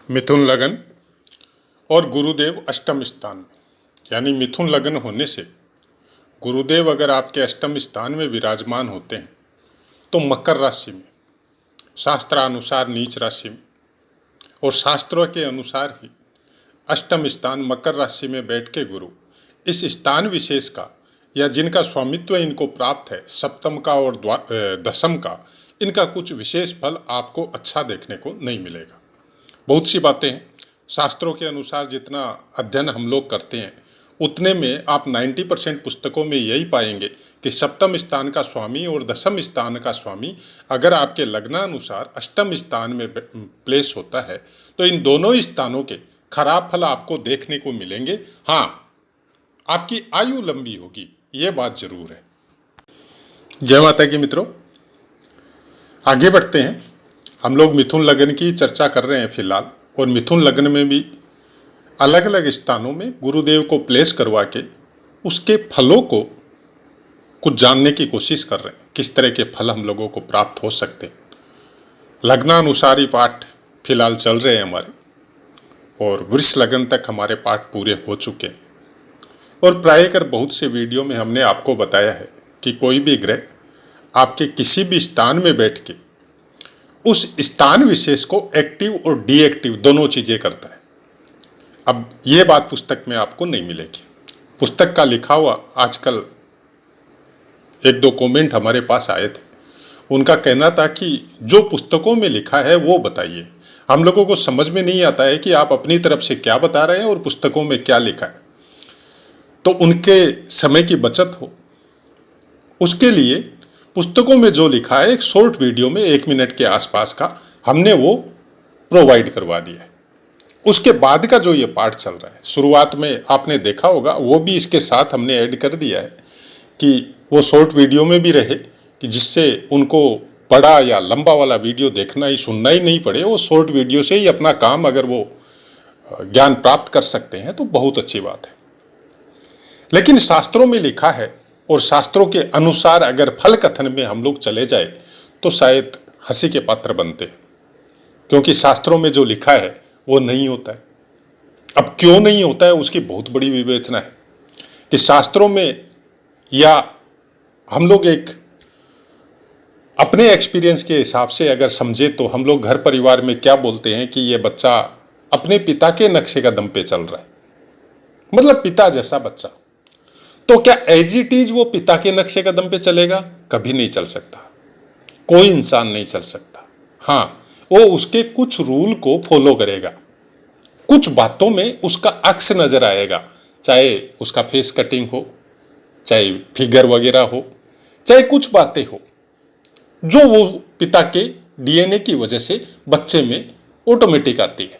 मिथुन लगन और गुरुदेव अष्टम स्थान में, यानी मिथुन लगन होने से गुरुदेव अगर आपके अष्टम स्थान में विराजमान होते हैं तो मकर राशि में, शास्त्रानुसार नीच राशि में और शास्त्रों के अनुसार ही अष्टम स्थान मकर राशि में बैठ के गुरु इस स्थान विशेष का या जिनका स्वामित्व इनको प्राप्त है सप्तम का और दशम का, इनका कुछ विशेष फल आपको अच्छा देखने को नहीं मिलेगा। बहुत सी बातें हैं, शास्त्रों के अनुसार जितना अध्ययन हम लोग करते हैं उतने में आप 90% पुस्तकों में यही पाएंगे कि सप्तम स्थान का स्वामी और दशम स्थान का स्वामी अगर आपके लग्नानुसार अष्टम स्थान में प्लेस होता है तो इन दोनों स्थानों के खराब फल आपको देखने को मिलेंगे। हाँ, आपकी आयु लंबी होगी, ये बात जरूर है। जय माता की मित्रों, आगे बढ़ते हैं। हम लोग मिथुन लगन की चर्चा कर रहे हैं फिलहाल, और मिथुन लगन में भी अलग अलग स्थानों में गुरुदेव को प्लेस करवा के उसके फलों को कुछ जानने की कोशिश कर रहे हैं, किस तरह के फल हम लोगों को प्राप्त हो सकते हैं। लग्नानुसार ही पाठ फिलहाल चल रहे हैं हमारे, और वृष लगन तक हमारे पाठ पूरे हो चुके हैं। और प्राय कर बहुत से वीडियो में हमने आपको बताया है कि कोई भी ग्रह आपके किसी भी स्थान में बैठ के उस स्थान विशेष को एक्टिव और डीएक्टिव दोनों चीजें करता है। अब ये बात पुस्तक में आपको नहीं मिलेगी। पुस्तक का लिखा हुआ आजकल एक दो कमेंट हमारे पास आए थे, उनका कहना था कि जो पुस्तकों में लिखा है वो बताइए। हम लोगों को समझ में नहीं आता है कि आप अपनी तरफ से क्या बता रहे हैं और पुस्तकों में क्या लिखा है। तो उनके समय की बचत हो उसके लिए पुस्तकों में जो लिखा है एक शॉर्ट वीडियो में 1 मिनट के आसपास का हमने वो प्रोवाइड करवा दिया है। उसके बाद का जो ये पाठ चल रहा है, शुरुआत में आपने देखा होगा, वो भी इसके साथ हमने ऐड कर दिया है कि वो शॉर्ट वीडियो में भी रहे, कि जिससे उनको बड़ा या लंबा वाला वीडियो देखना ही सुनना ही नहीं पड़े। वो शॉर्ट वीडियो से ही अपना काम अगर वो ज्ञान प्राप्त कर सकते हैं तो बहुत अच्छी बात है। लेकिन शास्त्रों में लिखा है और शास्त्रों के अनुसार अगर फल कथन में हम लोग चले जाए तो शायद हंसी के पात्र बनते हैं, क्योंकि शास्त्रों में जो लिखा है वो नहीं होता है। अब क्यों नहीं होता है उसकी बहुत बड़ी विवेचना है कि शास्त्रों में, या हम लोग एक अपने एक्सपीरियंस के हिसाब से अगर समझे तो हम लोग घर परिवार में क्या बोलते हैं कि ये बच्चा अपने पिता के नक्शे कदम पे चल रहा है, मतलब पिता जैसा बच्चा। तो क्या एज इट इज वो पिता के नक्शे कदम पे चलेगा? कभी नहीं चल सकता, कोई इंसान नहीं चल सकता। हाँ, वो उसके कुछ रूल को फॉलो करेगा, कुछ बातों में उसका अक्स नजर आएगा, चाहे उसका फेस कटिंग हो, चाहे फिगर वगैरह हो, चाहे कुछ बातें हो जो वो पिता के डीएनए की वजह से बच्चे में ऑटोमेटिक आती है।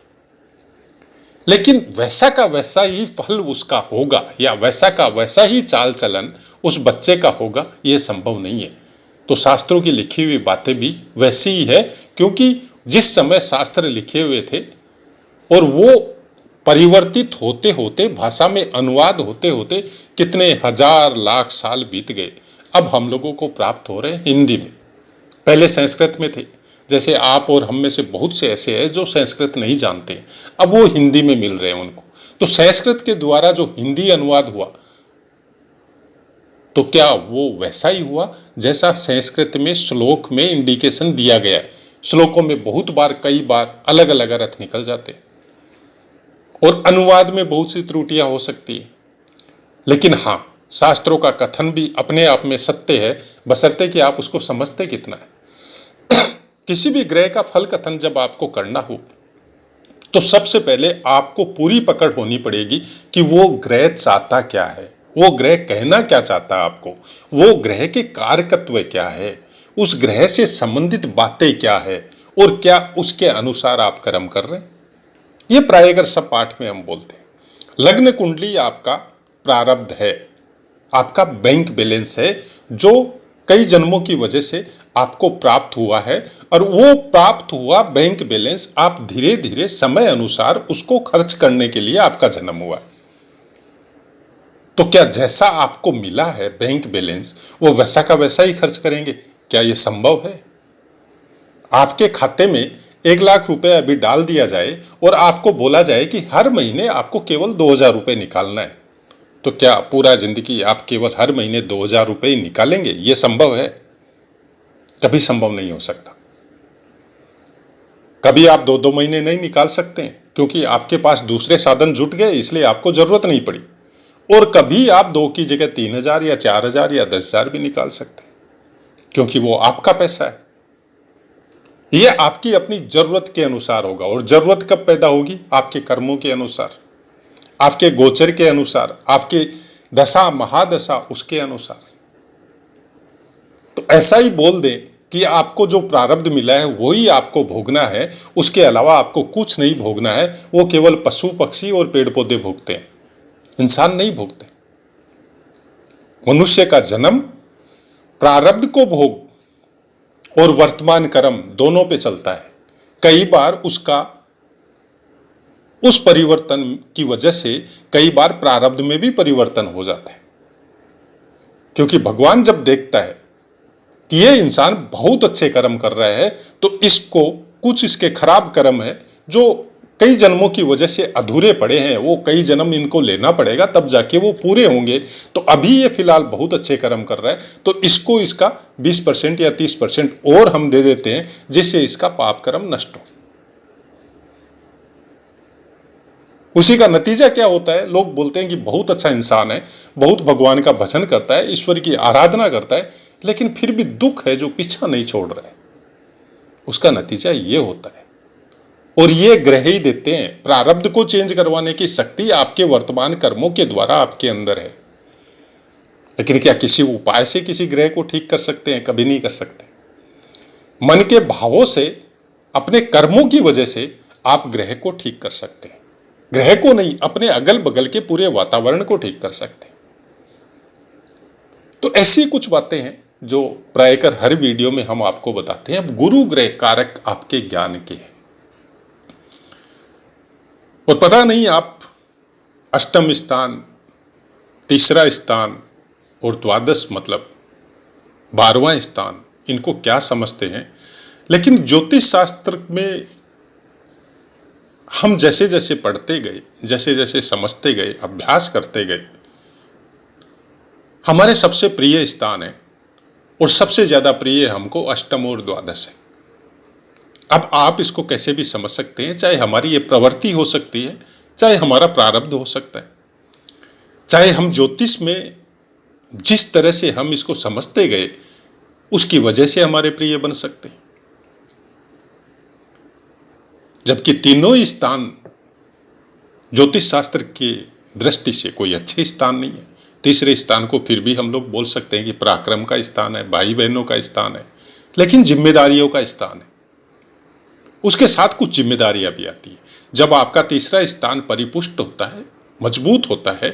लेकिन वैसा का वैसा ही फल उसका होगा या वैसा का वैसा ही चाल चलन उस बच्चे का होगा, ये संभव नहीं है। तो शास्त्रों की लिखी हुई बातें भी वैसी ही है, क्योंकि जिस समय शास्त्र लिखे हुए थे और वो परिवर्तित होते होते, भाषा में अनुवाद होते होते कितने हजार लाख साल बीत गए। अब हम लोगों को प्राप्त हो रहे हैं हिंदी में, पहले संस्कृत में थे। जैसे आप और हम में से बहुत से ऐसे हैं जो संस्कृत नहीं जानते हैं, अब वो हिंदी में मिल रहे हैं उनको। तो संस्कृत के द्वारा जो हिंदी अनुवाद हुआ तो क्या वो वैसा ही हुआ जैसा संस्कृत में श्लोक में इंडिकेशन दिया गया है? श्लोकों में बहुत बार, कई बार अलग अलग अर्थ निकल जाते हैं और अनुवाद में बहुत सी त्रुटियां हो सकती है। लेकिन हाँ, शास्त्रों का कथन भी अपने आप में सत्य है, बशर्ते कि आप उसको समझते कितना है। किसी भी ग्रह का फल कथन जब आपको करना हो तो सबसे पहले आपको पूरी पकड़ होनी पड़ेगी कि वो ग्रह चाहता क्या है, वो ग्रह कहना क्या चाहता है आपको, वो ग्रह के कारकत्व क्या है, उस ग्रह से संबंधित बातें क्या है और क्या उसके अनुसार आप कर्म कर रहे हैं। ये प्रायकर सब पाठ में हम बोलते हैं। लग्न कुंडली आपका प्रारब्ध है, आपका बैंक बैलेंस है, जो कई जन्मों की वजह से आपको प्राप्त हुआ है, और वो प्राप्त हुआ बैंक बैलेंस आप धीरे धीरे समय अनुसार उसको खर्च करने के लिए आपका जन्म हुआ है। तो क्या जैसा आपको मिला है बैंक बैलेंस वो वैसा का वैसा ही खर्च करेंगे? क्या ये संभव है? आपके खाते में 1,00,000 रुपए अभी डाल दिया जाए और आपको बोला जाए कि हर महीने आपको केवल 2,000 रुपए निकालना है, तो क्या पूरा जिंदगी आप केवल हर महीने 2,000 रुपए ही निकालेंगे? यह संभव है? कभी संभव नहीं हो सकता। कभी आप 2-2 महीने नहीं निकाल सकते हैं क्योंकि आपके पास दूसरे साधन जुट गए, इसलिए आपको जरूरत नहीं पड़ी। और कभी आप 2 की जगह 3,000 या 4,000 या 10,000 भी निकाल सकते हैं क्योंकि वो आपका पैसा है। यह आपकी अपनी जरूरत के अनुसार होगा। और जरूरत कब पैदा होगी? आपके कर्मों के अनुसार, आपके गोचर के अनुसार, आपके दशा महादशा उसके अनुसार। तो ऐसा ही बोल दें कि आपको जो प्रारब्ध मिला है वही आपको भोगना है, उसके अलावा आपको कुछ नहीं भोगना है। वो केवल पशु पक्षी और पेड़ पौधे भोगते हैं, इंसान नहीं भोगते। मनुष्य का जन्म प्रारब्ध को भोग और वर्तमान कर्म दोनों पे चलता है। कई बार उसका उस परिवर्तन की वजह से कई बार प्रारब्ध में भी परिवर्तन हो जाता है, क्योंकि भगवान जब देखता है कि ये इंसान बहुत अच्छे कर्म कर रहा है तो इसको कुछ इसके खराब कर्म है जो कई जन्मों की वजह से अधूरे पड़े हैं, वो कई जन्म इनको लेना पड़ेगा तब जाके वो पूरे होंगे। तो अभी ये फिलहाल बहुत अच्छे कर्म कर रहा है तो इसको इसका 20% या 30% और हम दे देते हैं जिससे इसका पाप कर्म नष्ट हो। उसी का नतीजा क्या होता है? लोग बोलते हैं कि बहुत अच्छा इंसान है, बहुत भगवान का भजन करता है, ईश्वर की आराधना करता है, लेकिन फिर भी दुख है जो पीछा नहीं छोड़ रहा है। उसका नतीजा ये होता है। और ये ग्रह ही देते हैं। प्रारब्ध को चेंज करवाने की शक्ति आपके वर्तमान कर्मों के द्वारा आपके अंदर है, लेकिन क्या किसी उपाय से किसी ग्रह को ठीक कर सकते हैं? कभी नहीं कर सकते। मन के भावों से, अपने कर्मों की वजह से आप ग्रह को ठीक कर सकते हैं। ग्रह को नहीं, अपने अगल बगल के पूरे वातावरण को ठीक कर सकते हैं। तो ऐसी कुछ बातें हैं जो प्रायकर हर वीडियो में हम आपको बताते हैं। अब गुरु ग्रह कारक आपके ज्ञान के हैं और पता नहीं आप अष्टम स्थान, तीसरा स्थान और द्वादश मतलब 12वां स्थान इनको क्या समझते हैं। लेकिन ज्योतिष शास्त्र में हम जैसे जैसे पढ़ते गए, जैसे जैसे समझते गए, अभ्यास करते गए, हमारे सबसे प्रिय स्थान है और सबसे ज्यादा प्रिय हमको अष्टम और द्वादश है। अब आप इसको कैसे भी समझ सकते हैं, चाहे हमारी ये प्रवृत्ति हो सकती है, चाहे हमारा प्रारब्ध हो सकता है, चाहे हम ज्योतिष में जिस तरह से हम इसको समझते गए उसकी वजह से हमारे प्रिय बन सकते हैं। जबकि तीनों ही स्थान ज्योतिष शास्त्र की दृष्टि से कोई अच्छे स्थान नहीं है। तीसरे स्थान को फिर भी हम लोग बोल सकते हैं कि पराक्रम का स्थान है, भाई बहनों का स्थान है, लेकिन जिम्मेदारियों का स्थान है। उसके साथ कुछ जिम्मेदारियां भी आती है। जब आपका तीसरा स्थान परिपुष्ट होता है, मजबूत होता है,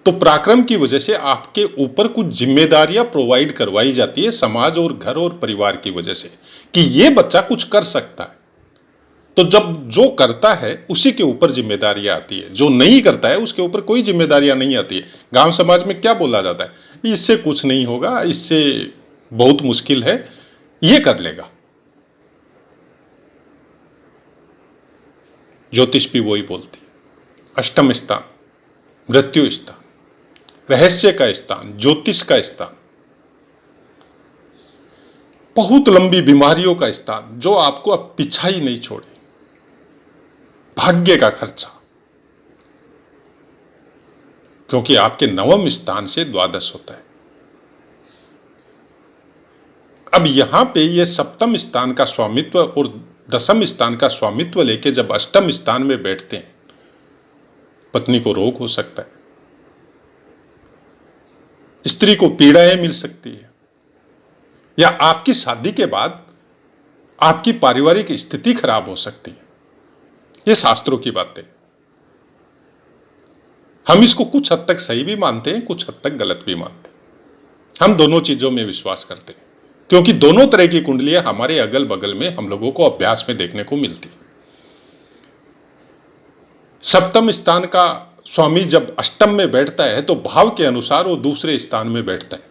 तो पराक्रम की वजह से आपके ऊपर कुछ जिम्मेदारियां प्रोवाइड करवाई जाती है समाज और घर और परिवार की वजह से कि ये बच्चा कुछ कर सकता है। तो जब जो करता है उसी के ऊपर जिम्मेदारियां आती है, जो नहीं करता है उसके ऊपर कोई जिम्मेदारियां नहीं आती है। गांव समाज में क्या बोला जाता है? इससे कुछ नहीं होगा, इससे बहुत मुश्किल है, ये कर लेगा। ज्योतिष भी वही बोलती है। अष्टम स्थान, मृत्यु स्थान, रहस्य का स्थान, ज्योतिष का स्थान, बहुत लंबी बीमारियों का स्थान जो आपको अब पीछा ही नहीं छोड़े, भाग्य का खर्चा, क्योंकि आपके नवम स्थान से द्वादश होता है। अब यहां पे ये सप्तम स्थान का स्वामित्व और दसम स्थान का स्वामित्व लेके जब अष्टम स्थान में बैठते हैं, पत्नी को रोग हो सकता है, स्त्री को पीड़ाएं मिल सकती है, या आपकी शादी के बाद आपकी पारिवारिक स्थिति खराब हो सकती है। ये शास्त्रों की बातें। हम इसको कुछ हद तक सही भी मानते हैं, कुछ हद तक गलत भी मानते हैं। हम दोनों चीजों में विश्वास करते हैं क्योंकि दोनों तरह की कुंडलियां हमारे अगल बगल में हम लोगों को अभ्यास में देखने को मिलती है। सप्तम स्थान का स्वामी जब अष्टम में बैठता है तो भाव के अनुसार वो दूसरे स्थान में बैठता है।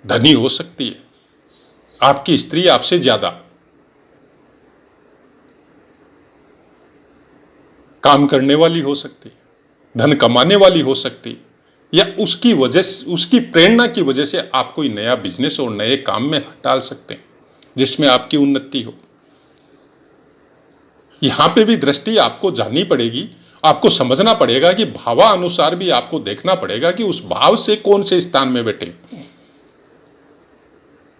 धनी हो सकती है आपकी स्त्री आपसे ज्यादा, काम करने वाली हो सकती है, धन कमाने वाली हो सकती है, या उसकी वजह से, उसकी प्रेरणा की वजह से आप कोई नया बिजनेस और नए काम में डाल सकते हैं जिसमें आपकी उन्नति हो। यहां पे भी दृष्टि आपको जाननी पड़ेगी, आपको समझना पड़ेगा कि भावानुसार भी आपको देखना पड़ेगा कि उस भाव से कौन से स्थान में बैठे,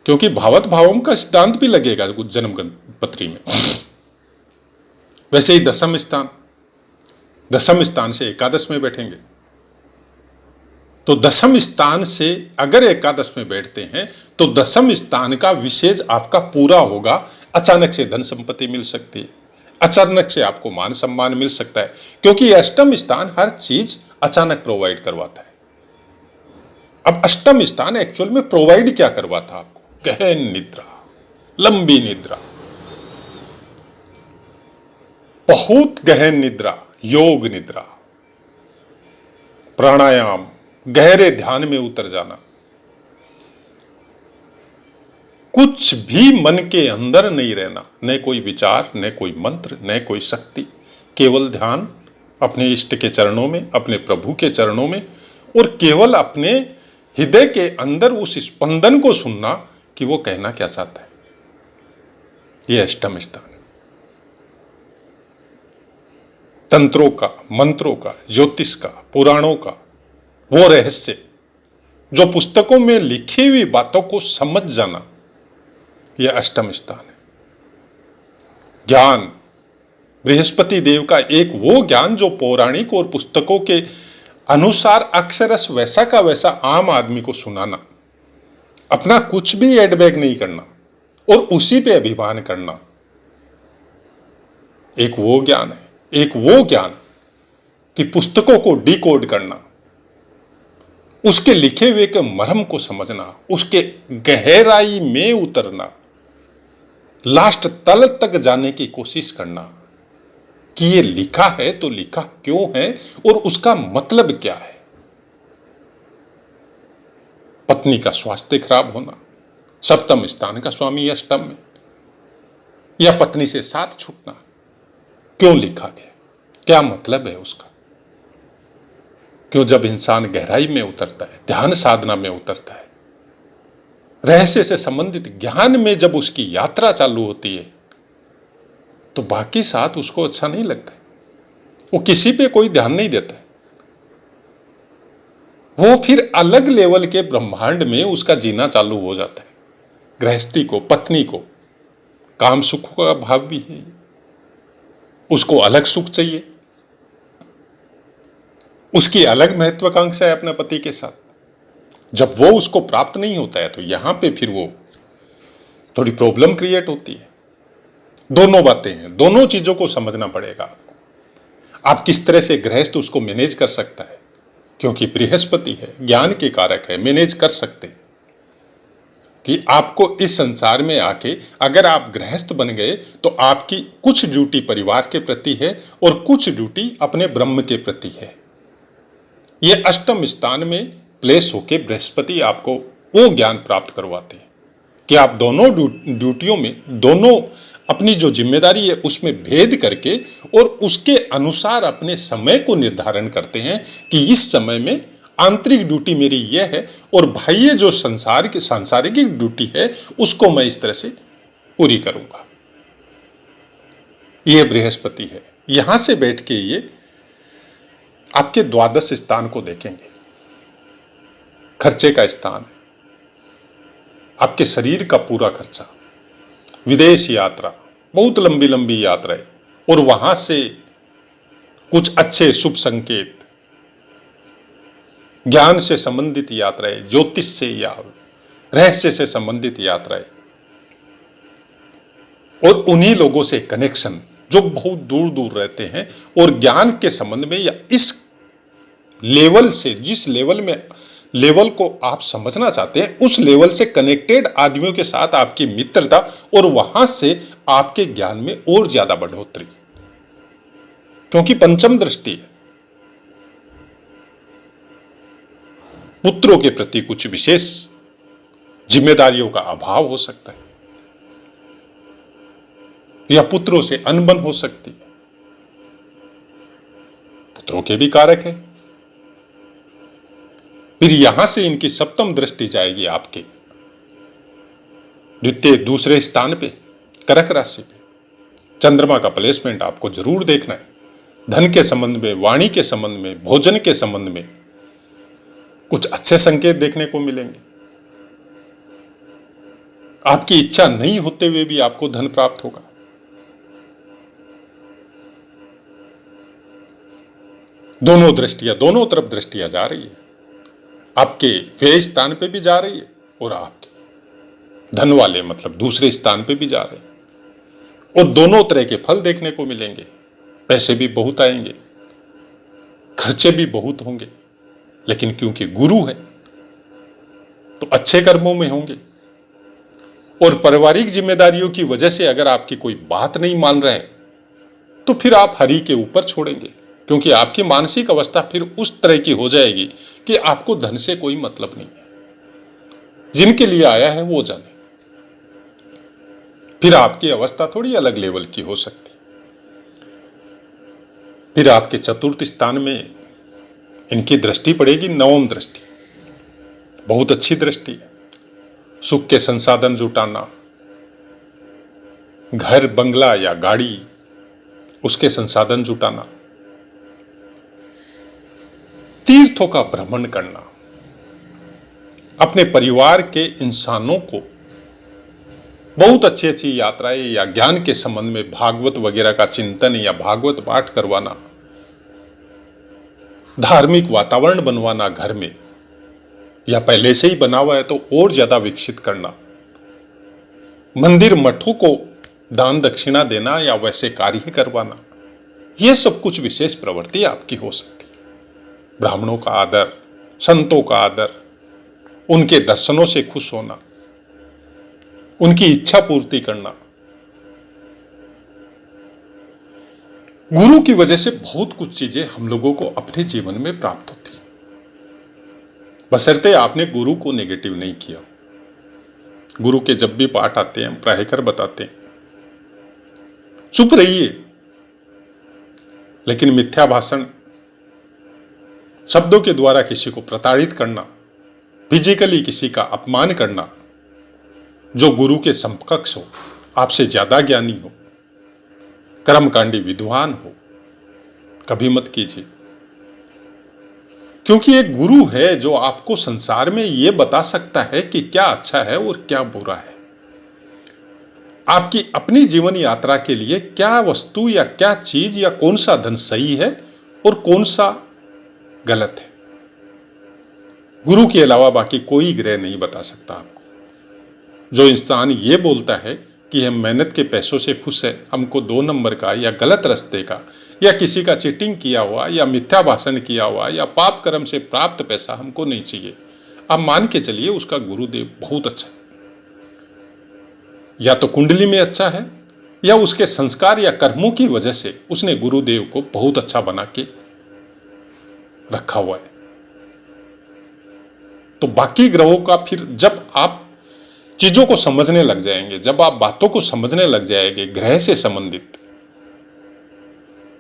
क्योंकि भावत भावों का सिद्धांत भी लगेगा कुछ जन्म पत्री में। वैसे ही दशम स्थान से एकादश में बैठेंगे, तो दशम स्थान से अगर एकादश में बैठते हैं तो दशम स्थान का विशेष आपका पूरा होगा। अचानक से धन संपत्ति मिल सकती है, अचानक से आपको मान सम्मान मिल सकता है, क्योंकि अष्टम स्थान हर चीज अचानक प्रोवाइड करवाता है। अब अष्टम स्थान एक्चुअल में प्रोवाइड क्या करवाता आपको? गहन निद्रा, लंबी निद्रा, बहुत गहन निद्रा, योग निद्रा, प्राणायाम, गहरे ध्यान में उतर जाना, कुछ भी मन के अंदर नहीं रहना, न कोई विचार, न कोई मंत्र, न कोई शक्ति, केवल ध्यान अपने इष्ट के चरणों में, अपने प्रभु के चरणों में, और केवल अपने हृदय के अंदर उस स्पंदन को सुनना कि वो कहना क्या चाहता है। ये अष्टम स्थान है। तंत्रों का, मंत्रों का, ज्योतिष का, पुराणों का वो रहस्य जो पुस्तकों में लिखी हुई बातों को समझ जाना, यह अष्टम स्थान है। ज्ञान, बृहस्पति देव का एक वो ज्ञान जो पौराणिक और पुस्तकों के अनुसार अक्षरश वैसा का वैसा आम आदमी को सुनाना, अपना कुछ भी एडबैग नहीं करना और उसी पे अभिमान करना, एक वो ज्ञान है। एक वो ज्ञान कि पुस्तकों को डिकोड करना, उसके लिखे हुए के मर्म को समझना, उसके गहराई में उतरना, लास्ट तल तक जाने की कोशिश करना कि ये लिखा है तो लिखा क्यों है और उसका मतलब क्या है। पत्नी का स्वास्थ्य खराब होना, सप्तम स्थान का स्वामी अष्टम में, या पत्नी से साथ छूटना, क्यों लिखा गया, क्या मतलब है उसका। क्यों? जब इंसान गहराई में उतरता है, ध्यान साधना में उतरता है, रहस्य से संबंधित ज्ञान में जब उसकी यात्रा चालू होती है, तो बाकी साथ उसको अच्छा नहीं लगता है, वो किसी पे कोई ध्यान नहीं देता है। वो फिर अलग लेवल के ब्रह्मांड में उसका जीना चालू हो जाता है। गृहस्थी को, पत्नी को काम सुख का भाव भी है, उसको अलग सुख चाहिए, उसकी अलग महत्वाकांक्षा है अपने पति के साथ। जब वो उसको प्राप्त नहीं होता है तो यहां पे फिर वो थोड़ी प्रॉब्लम क्रिएट होती है। दोनों बातें हैं, दोनों चीजों को समझना पड़ेगा आपको। आप किस तरह से गृहस्थ उसको मैनेज कर सकता है, क्योंकि बृहस्पति है, ज्ञान के कारक है, मैनेज कर सकते हैं कि आपको इस संसार में आके अगर आप गृहस्थ बन गए तो आपकी कुछ ड्यूटी परिवार के प्रति है और कुछ ड्यूटी अपने ब्रह्म के प्रति है। ये अष्टम स्थान में प्लेस होके बृहस्पति आपको वो ज्ञान प्राप्त करवाते हैं कि आप दोनों ड्यूटियों में, दोनों अपनी जो जिम्मेदारी है उसमें भेद करके और उसके अनुसार अपने समय को निर्धारण करते हैं कि इस समय में आंतरिक ड्यूटी मेरी यह है और बाह्य जो सांसारिक ड्यूटी है उसको मैं इस तरह से पूरी करूंगा। यह बृहस्पति है। यहां से बैठ के ये आपके द्वादश स्थान को देखेंगे। खर्चे का स्थान है, आपके शरीर का पूरा खर्चा, विदेश यात्रा, बहुत लंबी लंबी यात्राएं, और वहां से कुछ अच्छे शुभ संकेत, ज्ञान से संबंधित यात्राएं, ज्योतिष से या रहस्य से संबंधित यात्राएं, और उन्हीं लोगों से कनेक्शन जो बहुत दूर दूर रहते हैं और ज्ञान के संबंध में या इस लेवल से, जिस लेवल को आप समझना चाहते हैं उस लेवल से कनेक्टेड आदमियों के साथ आपकी मित्रता और वहां से आपके ज्ञान में और ज्यादा बढ़ोतरी, क्योंकि पंचम दृष्टि है। पुत्रों के प्रति कुछ विशेष जिम्मेदारियों का अभाव हो सकता है या पुत्रों से अनबन हो सकती है। मित्रों के भी कारक है। फिर यहां से इनकी सप्तम दृष्टि जाएगी आपके द्वितीय दूसरे स्थान पे, कर्क राशि पे। चंद्रमा का प्लेसमेंट आपको जरूर देखना है। धन के संबंध में, वाणी के संबंध में, भोजन के संबंध में कुछ अच्छे संकेत देखने को मिलेंगे। आपकी इच्छा नहीं होते हुए भी आपको धन प्राप्त होगा। दोनों दृष्टियां, दोनों तरफ दृष्टियां जा रही है। आपके व्यय स्थान पे भी जा रही है और आपके धन वाले मतलब दूसरे स्थान पे भी जा रहे हैं। और दोनों तरह के फल देखने को मिलेंगे। पैसे भी बहुत आएंगे, खर्चे भी बहुत होंगे, लेकिन क्योंकि गुरु है तो अच्छे कर्मों में होंगे। और पारिवारिक जिम्मेदारियों की वजह से अगर आपकी कोई बात नहीं मान रहा है तो फिर आप हरि के ऊपर छोड़ेंगे, क्योंकि आपकी मानसिक अवस्था फिर उस तरह की हो जाएगी कि आपको धन से कोई मतलब नहीं है। जिनके लिए आया है वो जाने। फिर आपकी अवस्था थोड़ी अलग लेवल की हो सकती। फिर आपके चतुर्थ स्थान में इनकी दृष्टि पड़ेगी, नवम दृष्टि। बहुत अच्छी दृष्टि है। सुख के संसाधन जुटाना, घर बंगला या गाड़ी, उसके संसाधन जुटाना, तीर्थों का भ्रमण करना, अपने परिवार के इंसानों को बहुत अच्छी अच्छी यात्राएं या ज्ञान के संबंध में भागवत वगैरह का चिंतन या भागवत पाठ करवाना, धार्मिक वातावरण बनवाना घर में, या पहले से ही बना हुआ है तो और ज्यादा विकसित करना, मंदिर मठों को दान दक्षिणा देना या वैसे कार्य करवाना, यह सब कुछ विशेष प्रवृत्ति आपकी हो सकती है। ब्राह्मणों का आदर, संतों का आदर, उनके दर्शनों से खुश होना, उनकी इच्छा पूर्ति करना। गुरु की वजह से बहुत कुछ चीजें हम लोगों को अपने जीवन में प्राप्त होती है, बशर्ते आपने गुरु को नेगेटिव नहीं किया। गुरु के जब भी पाठ आते हैं हम प्राय कर बताते हैं, चुप रहिए। लेकिन मिथ्या भाषण, शब्दों के द्वारा किसी को प्रताड़ित करना, फिजिकली किसी का अपमान करना, जो गुरु के समकक्ष हो, आपसे ज्यादा ज्ञानी हो, कर्मकांडी विद्वान हो, कभी मत कीजिए। क्योंकि एक गुरु है जो आपको संसार में यह बता सकता है कि क्या अच्छा है और क्या बुरा है। आपकी अपनी जीवन यात्रा के लिए क्या वस्तु या क्या चीज या कौन सा धन सही है और कौन सा गलत है, गुरु के अलावा बाकी कोई ग्रह नहीं बता सकता आपको। जो इंसान ये बोलता है कि हम मेहनत के पैसों से खुश है, हमको 2 नंबर का या गलत रास्ते का या किसी का चीटिंग किया हुआ या मिथ्या भाषण किया हुआ या पाप कर्म से प्राप्त पैसा हमको नहीं चाहिए, आप मान के चलिए उसका गुरुदेव बहुत अच्छा है। या तो कुंडली में अच्छा है या उसके संस्कार या कर्मों की वजह से उसने गुरुदेव को बहुत अच्छा बना के रखा हुआ है। तो बाकी ग्रहों का फिर जब आप चीजों को समझने लग जाएंगे, जब आप बातों को समझने लग जाएंगे, ग्रह से संबंधित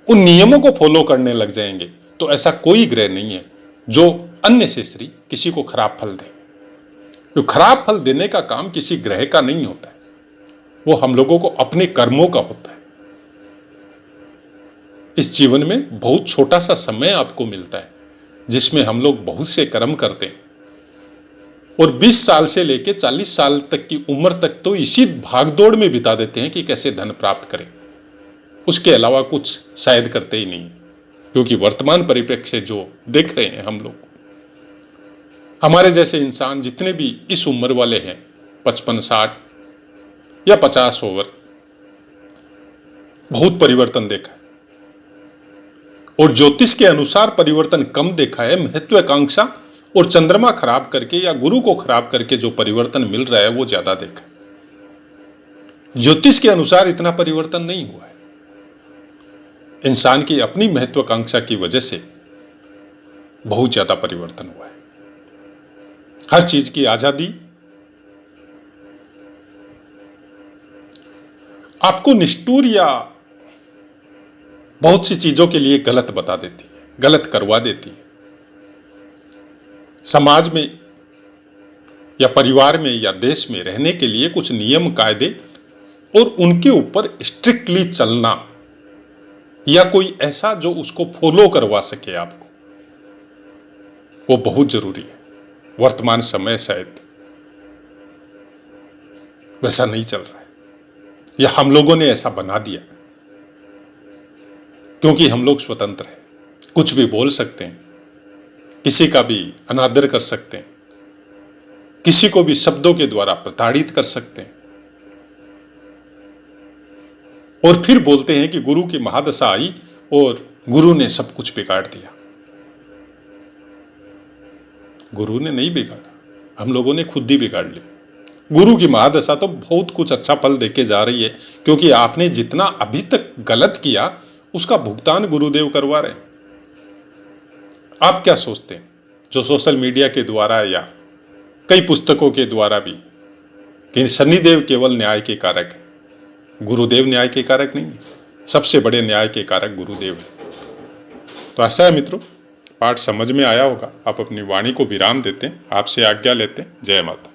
उन नियमों को फॉलो करने लग जाएंगे, तो ऐसा कोई ग्रह नहीं है जो अननेसेसरी किसी को खराब फल दे। तो खराब फल देने का काम किसी ग्रह का नहीं होता है, वो हम लोगों को अपने कर्मों का होता है। इस जीवन में बहुत छोटा सा समय आपको मिलता है जिसमें हम लोग बहुत से कर्म करते हैं, और 20 साल से लेकर 40 साल तक की उम्र तक तो इसी भागदौड़ में बिता देते हैं कि कैसे धन प्राप्त करें। उसके अलावा कुछ शायद करते ही नहीं, क्योंकि वर्तमान परिप्रेक्ष्य जो देख रहे हैं हम लोग, हमारे जैसे इंसान जितने भी इस उम्र वाले हैं, 55, 60 या 50 ओवर, बहुत परिवर्तन देखा है। और ज्योतिष के अनुसार परिवर्तन कम देखा है। महत्वाकांक्षा और चंद्रमा खराब करके या गुरु को खराब करके जो परिवर्तन मिल रहा है वो ज्यादा देखा है। ज्योतिष के अनुसार इतना परिवर्तन नहीं हुआ है। इंसान की अपनी महत्वाकांक्षा की वजह से बहुत ज्यादा परिवर्तन हुआ है। हर चीज की आजादी आपको निष्ठुर या बहुत सी चीजों के लिए गलत बता देती है। गलत करवा देती है। समाज में या परिवार में या देश में रहने के लिए कुछ नियम कायदे और उनके ऊपर स्ट्रिक्टली चलना, या कोई ऐसा जो उसको फॉलो करवा सके आपको, वो बहुत जरूरी है। वर्तमान समय शायद वैसा नहीं चल रहा है, या हम लोगों ने ऐसा बना दिया क्योंकि हम लोग स्वतंत्र हैं, कुछ भी बोल सकते हैं, किसी का भी अनादर कर सकते हैं, किसी को भी शब्दों के द्वारा प्रताड़ित कर सकते हैं, और फिर बोलते हैं कि गुरु की महादशा आई और गुरु ने सब कुछ बिगाड़ दिया। गुरु ने नहीं बिगाड़ा, हम लोगों ने खुद ही बिगाड़ लिया। गुरु की महादशा तो बहुत कुछ अच्छा फल देके जा रही है, क्योंकि आपने जितना अभी तक गलत किया उसका भुगतान गुरुदेव करवा रहे हैं। आप क्या सोचते हैं, जो सोशल मीडिया के द्वारा या कई पुस्तकों के द्वारा भी कि शनिदेव केवल न्याय के कारक है, गुरुदेव न्याय के कारक नहीं है, सबसे बड़े न्याय के कारक गुरुदेव है। तो ऐसा है मित्रों, पाठ समझ में आया होगा। आप अपनी वाणी को विराम देते हैं, आपसे आज्ञा लेते हैं। जय माता।